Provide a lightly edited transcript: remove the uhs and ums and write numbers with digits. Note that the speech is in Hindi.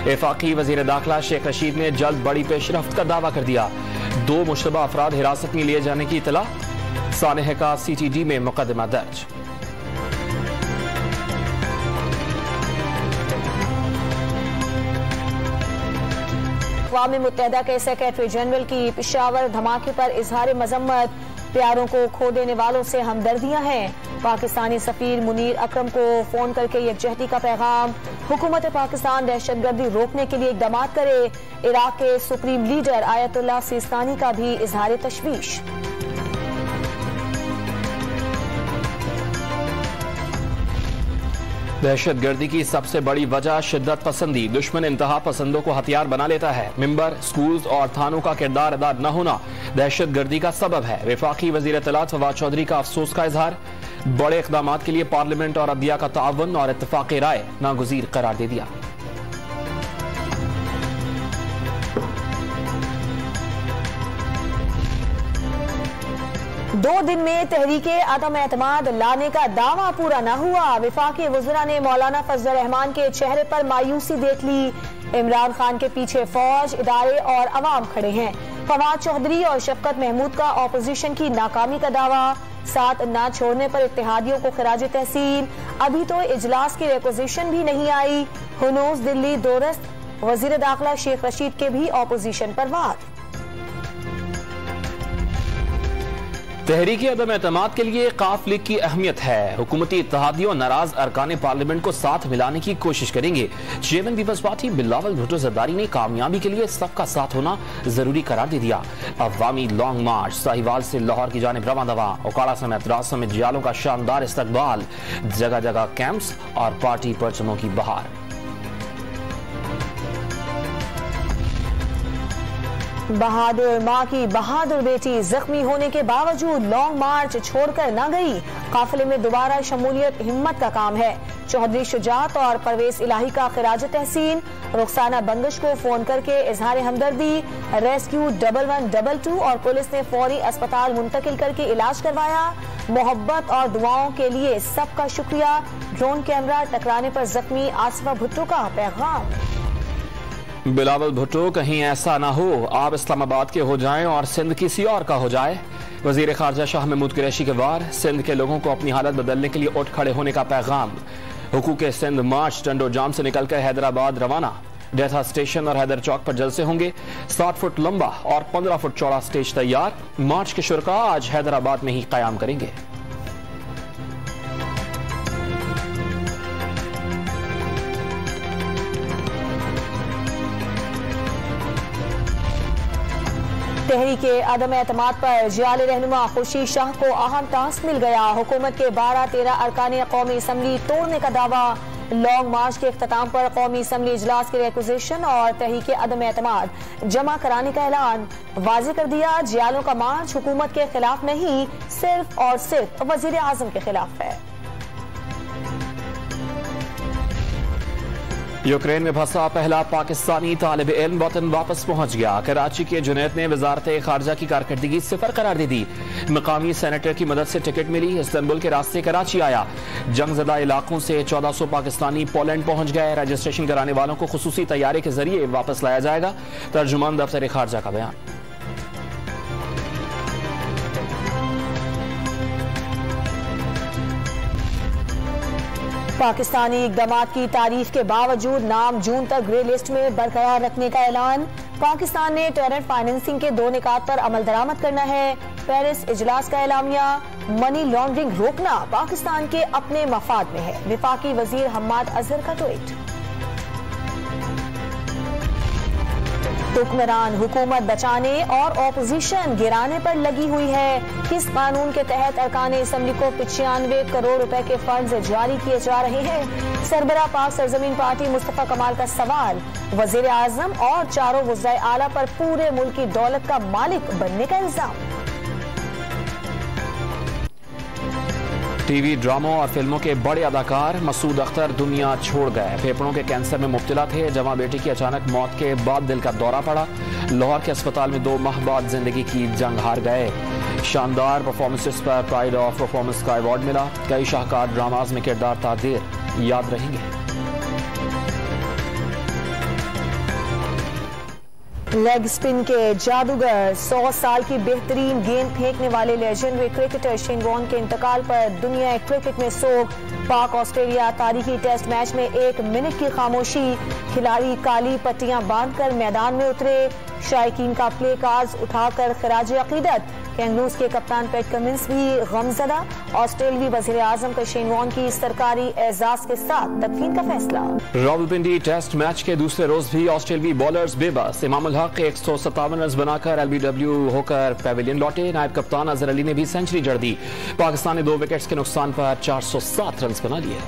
वफाकी वजीर दाखिला शेख रशीद ने जल्द बड़ी पेशरफ्त का दावा कर दिया। 2 मुशतबा अफराद हिरासत में लिए जाने की इतला। सानेह का CTD में मुकदमा दर्ज। अक़वाम मुत्तहिदा के सेक्रेटरी जनरल की पेशावर धमाके पर इजहार मजम्मत। प्यारों को खो देने वालों से हमदर्दियां हैं। पाकिस्तानी सफीर मुनीर अकरम को फोन करके यकजहती का पैगाम। हुकूमत पाकिस्तान दहशतगर्दी रोकने के लिए इक़दाम करे। इराक के सुप्रीम लीडर आयतुल्लाह सिस्तानी का भी इजहार तशवीश। दहशतगर्दी की सबसे बड़ी वजह शिद्दत पसंदी। दुश्मन इंतहा पसंदों को हथियार बना लेता है। मिंबर, स्कूल्स और थानों का किरदार अदा न होना दहशतगर्दी का सबब है। वफाकी वजीर इत्तलात फवाद चौधरी का अफसोस का इजहार। बड़े इक़दाम के लिए पार्लियामेंट और अदलिया का ताउन और इत्तफाक़ राय नागुज़ीर करार दे दिया। दो दिन में तहरीके आदम एतमाद लाने का दावा पूरा न हुआ। वफाकी वज़रा ने मौलाना फजल रहमान के चेहरे पर मायूसी देख ली। इमरान खान के पीछे फौज, इदारे और अवाम खड़े हैं। फवाद चौधरी और शफकत महमूद का ऑपोजिशन की नाकामी का दावा। साथ न छोड़ने पर इत्तेहादियों को खराज तहसीन। अभी तो इजलास की रिक्वेजिशन भी नहीं आई। हुनूस दिल्ली दोरस्त। वजीर दाखिला शेख रशीद के भी ऑपोजिशन पर वार। तहरीक अदम एतमाद के लिए काफ लीग की अहमियत है। हुकूमती इत्तेहादियों नाराज अरकान पार्लियामेंट को साथ मिलाने की कोशिश करेंगे। Chairman People's Party Bilawal Bhutto Zardari ने कामयाबी के लिए सबका साथ होना जरूरी करार दे दिया। अवामी लॉन्ग मार्च साहिवाल से लाहौर की जानिब रवां दवा। ओकाड़ा समेत रास्तों में जियालों का शानदार इस्तकबाल। जगह जगह कैंप्स और पार्टी परचमों की बहार। बहादुर माँ की बहादुर बेटी जख्मी होने के बावजूद लॉन्ग मार्च छोड़कर न गई। काफिले में दोबारा शमूलियत हिम्मत का काम है। चौधरी शुजात और परवेज इलाही का खिराज तहसीन। रुखसाना बंगश को फोन करके इजहार हमदर्दी। रेस्क्यू 1122 और पुलिस ने फौरी अस्पताल मुंतकिल करके इलाज करवाया। मोहब्बत और दुआओं के लिए सबका शुक्रिया। ड्रोन कैमरा टकराने पर जख्मी आसिफा भुट्टो का पैगाम। बिलावल भुट्टो, कहीं ऐसा ना हो आप इस्लामाबाद के हो जाएं और सिंध किसी और का हो जाए। वजीर खारजा शाह महमूद कुरैशी के वार। सिंध के लोगों को अपनी हालत बदलने के लिए उठ खड़े होने का पैगाम। हुकूक सिंध मार्च टंडो जाम से निकलकर हैदराबाद रवाना। डेथा स्टेशन और हैदर चौक पर जलसे होंगे। 60 फुट लंबा और 15 फुट चौड़ा स्टेज तैयार। मार्च के शुरका आज हैदराबाद में ही कयाम करेंगे। तहरीके आदम एतमाद पर जियाल रहनुमा खुर्शीद शाह को अहम टास्क मिल गया। हुकूमत के 12-13 अरकान कौमी असम्बली तोड़ने का दावा। लॉन्ग मार्च के इख्तिताम पर कौमी असम्बली इजलास की रिक्वेजिशन और तहरीके आदम एतमाद जमा कराने का ऐलान। वाज़ेह कर दिया, जियालों का मार्च हुकूमत के खिलाफ नहीं, सिर्फ और सिर्फ वजीर आजम के खिलाफ है। यूक्रेन में फंसा पहला पाकिस्तानी तालिब इल्म वतन वापस पहुंच गया। कराची के जुनैद ने वजारत खारजा की कारकर्दगी सिफर करार दे दी। मकामी सेनेटर की मदद से टिकट मिली। इस्तांबुल के रास्ते कराची आया। जंगजदा इलाकों से 1400 पाकिस्तानी पोलैंड पहुंच गए। रजिस्ट्रेशन कराने वालों को खुसूसी तैयारे के जरिए वापस लाया जाएगा। तर्जुमान दफ्तर खारजा का बयान। पाकिस्तानी इक़दाम की तारीफ के बावजूद नाम जून तक ग्रे लिस्ट में बरकरार रखने का ऐलान। पाकिस्तान ने टेरेंट फाइनेंसिंग के 2 निकात पर अमल दरामद करना है। पेरिस इजलास का ऐलामिया। मनी लॉन्ड्रिंग रोकना पाकिस्तान के अपने मफाद में है। वफाकी वजीर हम्माद अजहर का ट्वीट। हुक्मरान हुकूमत बचाने और ऑपोजिशन गिराने पर लगी हुई है। किस कानून के तहत अरकान असम्बली को 95 करोड़ रुपए के फंड जारी किए जा रहे हैं? सरबरा पाक सरजमीन पार्टी मुस्तफा कमाल का सवाल। वजीर आजम और चारों वज़राए आला पर पूरे मुल्क की दौलत का मालिक बनने का इल्जाम। टीवी ड्रामों और फिल्मों के बड़े अदाकार मसूद अख्तर दुनिया छोड़ गए। फेफड़ों के कैंसर में मुब्तला थे। जवां बेटी की अचानक मौत के बाद दिल का दौरा पड़ा। लाहौर के अस्पताल में 2 माह बाद जिंदगी की जंग हार गए। शानदार परफॉर्मेंसेस पर प्राइड ऑफ परफॉर्मेंस का अवार्ड मिला। कई शाहकार ड्रामाज में किरदार तादेर याद रहेंगे। लेग स्पिन के जादूगर 100 साल की बेहतरीन गेंद फेंकने वाले लेजेंडरी क्रिकेटर शेन वॉर्न के इंतकाल पर दुनिया क्रिकेट में सोग। पाक ऑस्ट्रेलिया तारीखी टेस्ट मैच में 1 मिनट की खामोशी। खिलाड़ी काली पट्टियां बांधकर मैदान में उतरे। शायकीन का प्ले कार्ड्स उठाकर खराज अकीदत। कैंगरूज के कप्तान पैट कमिंस भी गमजदा। ऑस्ट्रेलियाई वजीर आजम का शेन वॉर्न की सरकारी एजाज के साथ तदफीन का फैसला। रावलपिंडी टेस्ट मैच के दूसरे रोज भी ऑस्ट्रेलियाई बॉलर्स बेबस। इमामुल हक 157 रन बनाकर LBW होकर पैविलियन लौटे। नायब कप्तान अजहर अली ने भी सेंचुरी जड़ दी। पाकिस्तान ने 2 विकेट्स के नुकसान पर 407 रन बना लिए।